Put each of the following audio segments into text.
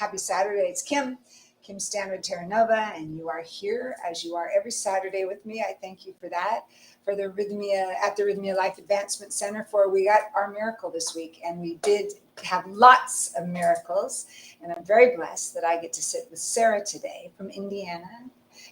Happy Saturday. It's Kim Stanwood, Terranova, and you are here as you are every Saturday with me. I thank you for that. For the Rythmia Life Advancement Center, we got our miracle this week, and we did have lots of miracles. And I'm very blessed that I get to sit with Sarah today from Indiana.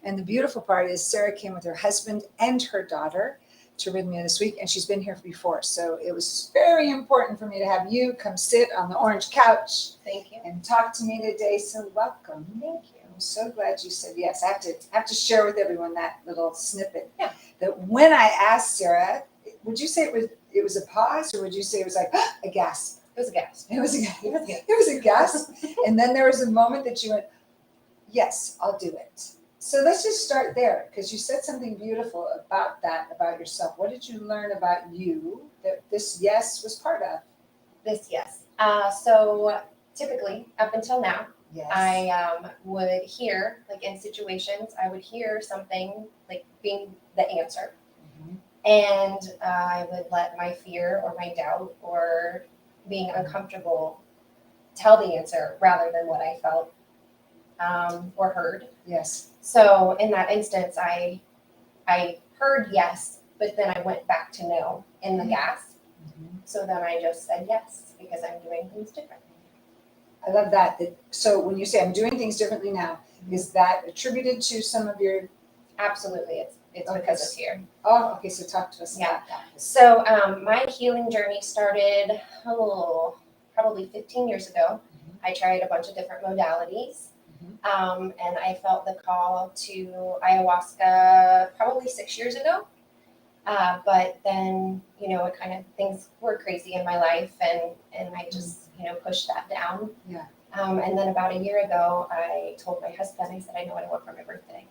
And the beautiful part is Sarah came with her husband and her daughter to Rythmia this week, and she's been here before. So it was very important for me to have you come sit on the orange couch. Thank you. And talk to me today. So welcome. Thank you. I'm so glad you said yes. I have to share with everyone that little snippet. Yeah. That when I asked Sarah, would you say it was a pause, or would you say it was like a gasp? It was a gasp. It was a gasp. And then there was a moment that you went, yes, I'll do it. So let's just start there, because you said something beautiful about that, about yourself. What did you learn about you that this yes was part of? This yes. So typically, up until now, Yes. I would hear, like in situations, I would hear something like being the answer. Mhm. And I would let my fear or my doubt or being uncomfortable tell the answer rather than what I felt or heard. Yes. So in that instance, I heard yes, but then I went back to no in the gasp. Mhm. So then I just said yes because I'm doing things differently. I love that. So when you say I'm doing things differently now, is that attributed to some of your? Absolutely, it's Okay. because it's here. Oh, okay. So talk to us about that. So my healing journey started probably 15 years ago. Mhm. I tried a bunch of different modalities, Mhm. and I felt the call to ayahuasca probably 6 years ago. But then, it kind of, things were crazy in my life, and I just, pushed that down. Yeah. And then about a year ago, I told my husband, I said, I know what I want for my birthday.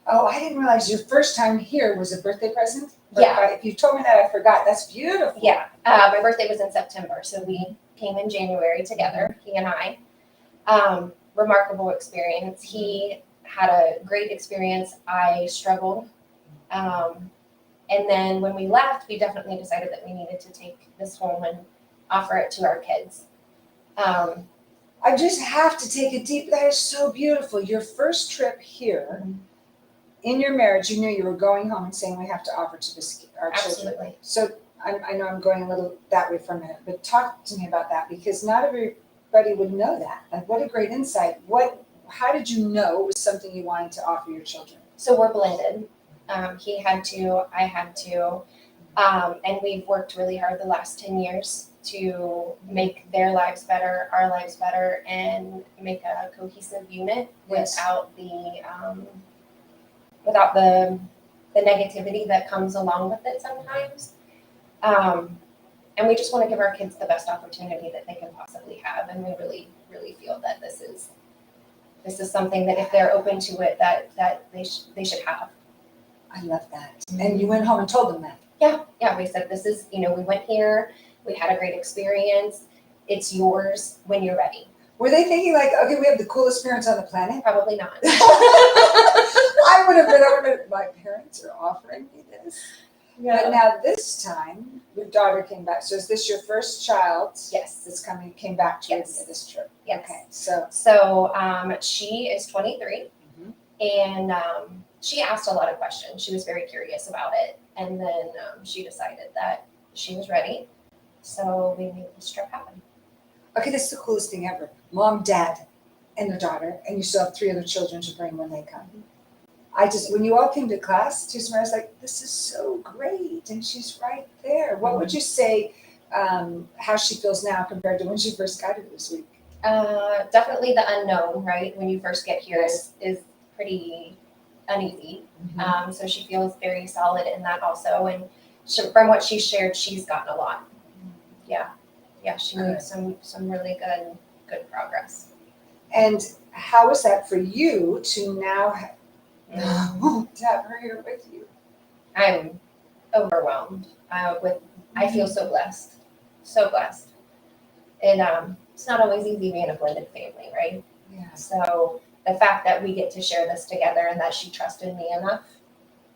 Oh, I didn't realize your first time here was a birthday present. Yeah. If you told me that, I forgot. That's beautiful. Yeah. My birthday was in September, so we came in January together, he and I. Remarkable experience. He had a great experience. I struggled. And then when we left, we definitely decided that we needed to take this home and offer it to our kids. I just have to take a deep. That is so beautiful. Your first trip here, in your marriage, you knew you were going home and saying we have to offer to our children. Absolutely. So I know I'm going a little that way for a minute, but talk to me about that, because not everybody would know that. Like, what a great insight. How did you know it was something you wanted to offer your children? So we're blended. He had to, I had to, and we've worked really hard the last 10 years to make their lives better, our lives better, and make a cohesive unit Yes. without the negativity that comes along with it sometimes. And we just want to give our kids the best opportunity that they can possibly have, and we really, really feel that this is something that if they're open to it, that they should have. I love that. And you went home and told them that. Yeah. We said, this is, we went here, we had a great experience. It's yours when you're ready. Were they thinking like, okay, we have the coolest parents on the planet? Probably not. I would have been, my parents are offering me this. Yeah. But now this time, your daughter came back. So is this your first child? Yes. That's came back to Yes. this trip? Yes. Okay. So she is 23, Mhm. and she asked a lot of questions. She was very curious about it, and then she decided that she was ready. So we made this trip happen. okay, this is the coolest thing ever. Mom, dad, and the daughter, and you still have 3 other children to bring when they come. When you all came to class, I was like, this is so great, and she's right there. What would you say, how she feels now compared to when she first got here this week? Definitely the unknown, right? When you first get here is pretty uneasy. Mhm. So she feels very solid in that also. And from what she shared, she's gotten a lot. Yeah, she made some really good progress. And how is that for you to now to have her here with you? I'm overwhelmed. I feel so blessed, and it's not always easy being a blended family, right? Yeah. So the fact that we get to share this together, and that she trusted me enough,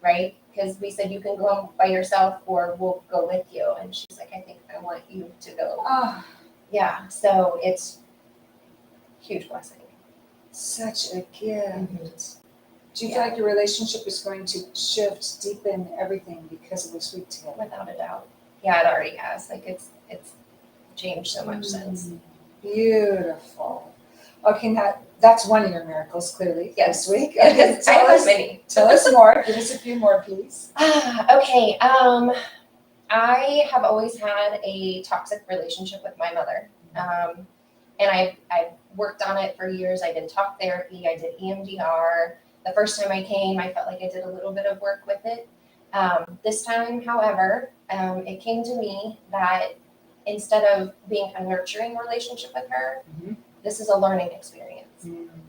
right? Because we said you can go by yourself or we'll go with you, and she's like, I think I want you to go. Oh, Yeah. So Huge blessing. Such a gift. Do you Yeah. feel like your relationship is going to shift, deepen, everything because of this week together? Without a doubt. Yeah, it already has. Like it's changed so much since. Beautiful. Okay, now that's one of your miracles, clearly, Yes. this week. Yes, Okay, I tell have us, many. tell us more. Give us a few more, please. Okay. I have always had a toxic relationship with my mother. And I worked on it for years. I did talk therapy. I did EMDR. The first time I came, I felt like I did a little bit of work with it. This time, however, it came to me that instead of being a nurturing relationship with her, Mhm. this is a learning experience.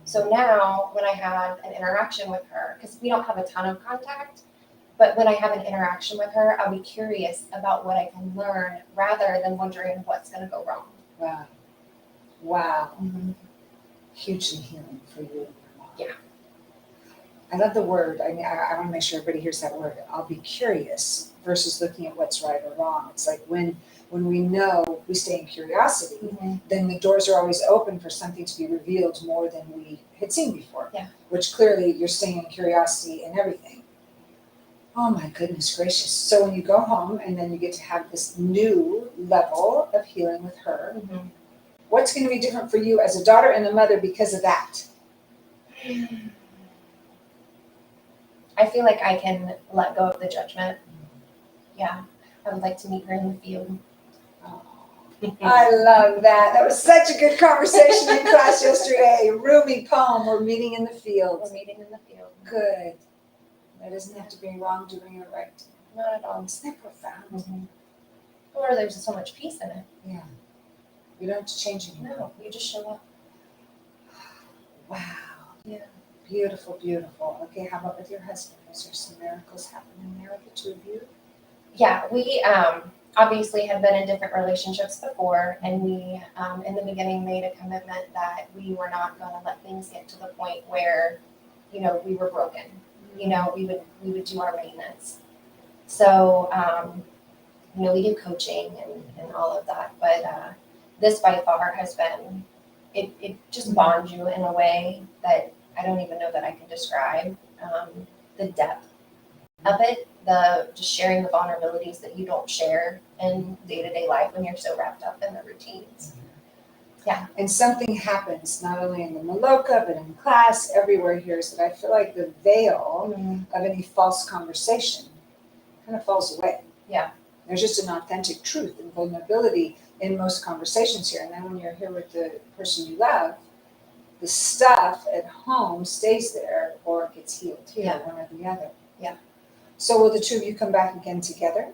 So now when I have an interaction with her, because we don't have a ton of contact, but when I have an interaction with her, I'll be curious about what I can learn rather than wondering what's going to go wrong. Wow. Wow. Hugely healing for you and your mom. Yeah. I love the word. I want to make sure everybody hears that word. I'll be curious versus looking at what's right or wrong. It's like when we know we stay in curiosity, then the doors are always open for something to be revealed more than we had seen before. Yeah. Which clearly you're staying in curiosity and everything. Oh my goodness gracious. So when you go home and then you get to have this new level of healing with her, what's going to be different for you as a daughter and a mother because of that? I feel like I can let go of the judgment. Yeah. I would like to meet her in the field. I love that. That was such a good conversation in class yesterday. Rumi poem, we're meeting in the field. We're meeting in the field. Good. That doesn't have to be wrong doing it right. Not at all. Isn't that profound? Or there's so much peace in it. Yeah. You don't have to change anything. No, you just show up. Wow. Yeah. Beautiful, beautiful. Okay, how about with your husband? Is there some miracles happening there with the two of you? Yeah, we obviously had been in different relationships before, and we, in the beginning, made a commitment that we were not going to let things get to the point where, we were broken. We would do our maintenance. So, we do coaching and all of that, but this by far has been, it just bonds you in a way that I don't even know that I can describe. The depth of it, just sharing the vulnerabilities that you don't share in day-to-day life when you're so wrapped up in the routines. Yeah. And something happens not only in the Maloka, but in class, everywhere here, is that I feel like the veil of any false conversation kind of falls away. Yeah. There's just an authentic truth and vulnerability in most conversations here. And then when you're here with the person you love, the stuff at home stays there or it gets healed here, one or the other. Yeah. So will the two of you come back again together?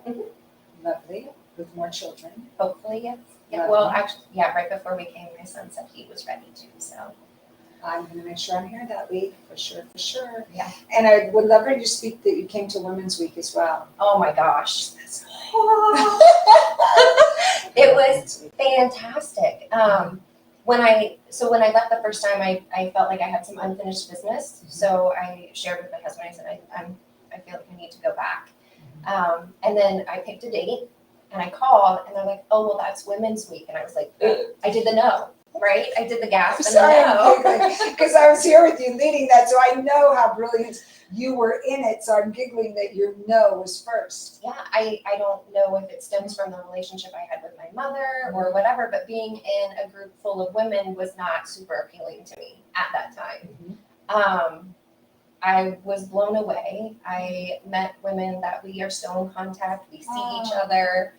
Lovely. With more children? Hopefully, yes. Yeah. Lovely. Well, actually, yeah, right before we came, my son said he was ready to, so. I'm going to make sure I'm here that week, for sure. Yeah. And I would love for you to speak that you came to Women's Week as well. Oh my gosh. It was fantastic. When I left the first time, I felt like I had some unfinished business. So I shared with my husband, I said, I feel like I need to go back. And then I picked a date and I called and they're like, oh, well, that's Women's Week. And I was like, I did the no, right? I did the gasp and the no. Because I was here with you leading that, so I know how brilliant you were in it. So I'm giggling that your no was first. Yeah, I don't know if it stems from the relationship I had with my mother or whatever, but being in a group full of women was not super appealing to me at that time. I was blown away. I met women that we are still in contact. We see each other.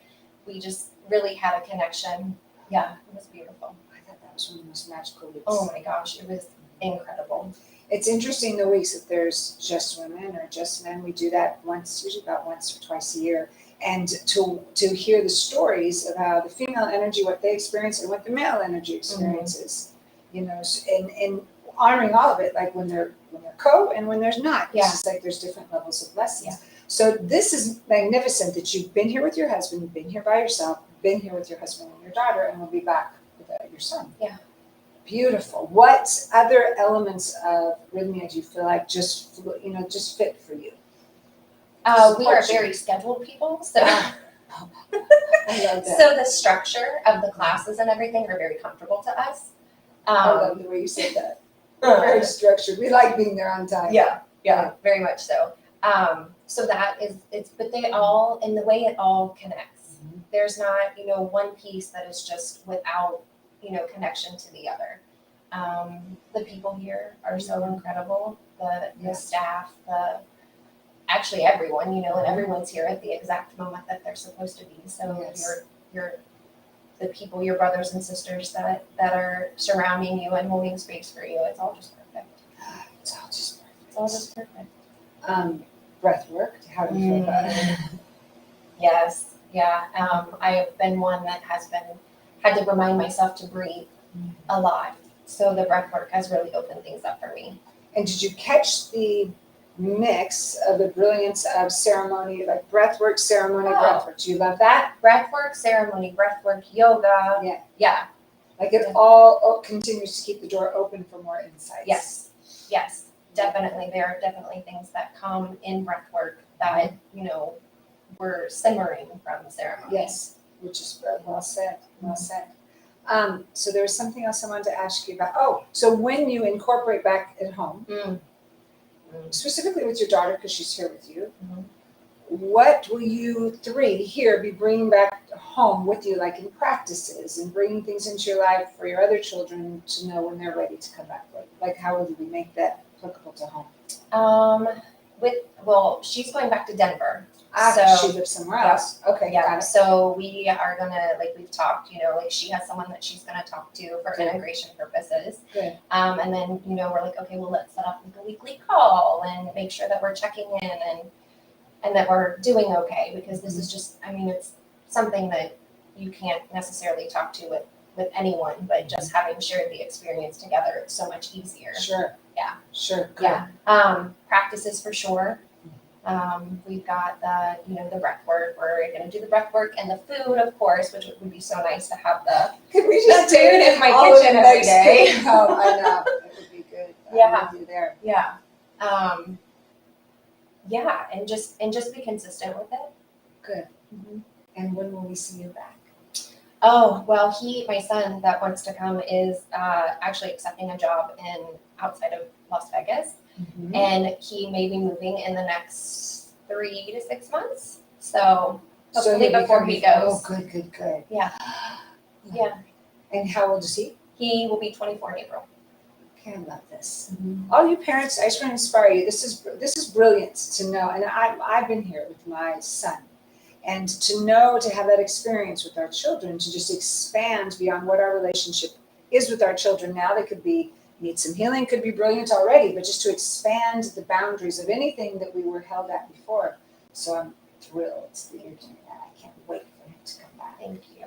We just really had a connection. Yeah, it was beautiful. I thought that was one of the most magical weeks. Oh my gosh, it was incredible. It's interesting the weeks that there's just women or just men. We do that usually about once or twice a year. And to hear the stories about the female energy, what they experience and what the male energy experiences, and honoring all of it, like when they're co and when there's not. Yeah. It's just like there's different levels of lessons. Yeah. So this is magnificent that you've been here with your husband, you've been here by yourself, been here with your husband and your daughter, and will be back with your son. Yeah. Beautiful. What other elements of rythmia do you feel like just fit for you? We are very scheduled people, so I love that. so the structure of the classes and everything are very comfortable to us. I love the way you said that. We're very structured. We like being there on time. Yeah, very much so. So that is, but they all, in the way it all connects. Mhm. There's not, one piece that is just without, connection to the other. The people here are so incredible. The Yeah. staff, actually everyone, and everyone's here at the exact moment that they're supposed to be. So Yes. you're the people, your brothers and sisters that are surrounding you and holding space for you. It's all just perfect. It's all just perfect. It's all just perfect. Breath work. How do you feel about it? Yes, yeah. I have been one that had to remind myself to breathe a lot. So the breath work has really opened things up for me. And did you catch the mix of the brilliance of ceremony, like breathwork, ceremony, breathwork? Do you love that? Breath work, ceremony, breath work, yoga. Yeah. Yeah. Like it all continues to keep the door open for more insights. Yes. Definitely. There are definitely things that come in breath work that, were simmering from ceremony. Yes, which is well said. Well said. So there was something else I wanted to ask you about. Oh, so when you incorporate back at home, specifically with your daughter, because she's here with you, what will you three here be bringing back home with you, like in practices and bringing things into your life for your other children to know when they're ready to come back? Like how will we make that applicable to home? She's going back to Denver. She lives somewhere else. Okay, got it. So we are gonna, like we've talked, she has someone that she's gonna talk to for integration purposes. Good. And then, we're like, okay, well, let's set up like a weekly call and make sure that we're checking in and that we're doing okay, because this is just, it's something that you can't necessarily talk to with anyone, but just having shared the experience together, it's so much easier. Sure. Yeah. Sure. Good. Yeah. Practices for sure. We've got the breath work. We're going to do the breath work and the food, of course, which would be so nice to have Could we just food in my kitchen every day. Oh, I know. That would be good. Yeah. I'm with you there. Yeah. And just be consistent with it. Good. Mm-hmm. And when will we see you back? Oh, well, my son that wants to come is actually accepting a job outside of Las Vegas. Mm-hmm. And he may be moving in the next 3 to 6 months. So hopefully before he goes. Oh, good. Yeah. Yeah. And how old is he? He will be 24 in April. Okay, I love this. Mm-hmm. All you parents, I just want to inspire you. This is brilliant to know. And I've been here with my son. And to have that experience with our children, to just expand beyond what our relationship is with our children now. They could need some healing, could be brilliant already, but just to expand the boundaries of anything that we were held at before. So I'm thrilled that you're doing that. I can't wait for him to come back. Thank you.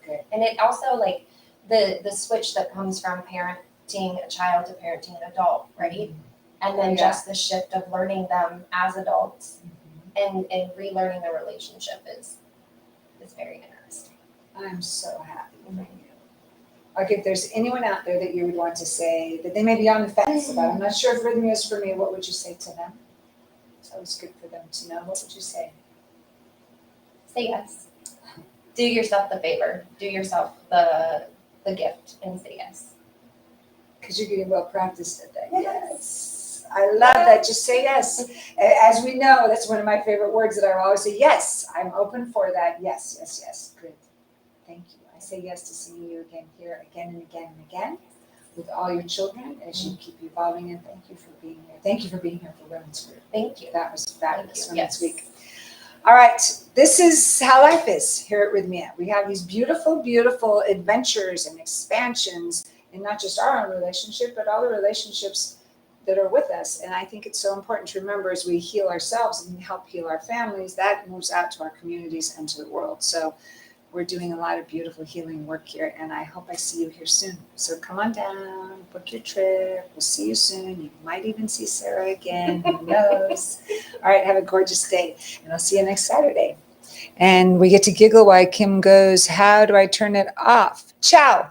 Good. And it also, like, the switch that comes from parenting a child to parenting an adult, right? And then just the shift of learning them as adults and relearning the relationship is very interesting. I'm so happy for you. Like, if there's anyone out there that you would want to say that they may be on the fence about, I'm not sure if rythmia is for me, what would you say to them? It's always good for them to know. What would you say? Say yes. Do yourself the favor. Do yourself the gift and say yes. Because you're getting well practiced at that. Yes. I love that. Just say yes. As we know, that's one of my favorite words that I always say. Yes, I'm open for that. Yes. Good. Thank you. I say yes to seeing you again here, again and again and again, with all your children as you keep evolving. And thank you for being here. Thank you for being here for Women's Group. Thank you. That was fabulous. Women's Yes. Week. All right. This is how life is here at Rythmia. We have these beautiful, beautiful adventures and expansions in not just our own relationship, but all the relationships that are with us. And I think it's so important to remember as we heal ourselves and help heal our families, that moves out to our communities and to the world. So we're doing a lot of beautiful healing work here, and I hope I see you here soon. So come on down, book your trip. We'll see you soon. You might even see Sarah again. Who knows? All right, have a gorgeous day, and I'll see you next Saturday. And we get to giggle while Kim goes, how do I turn it off? Ciao.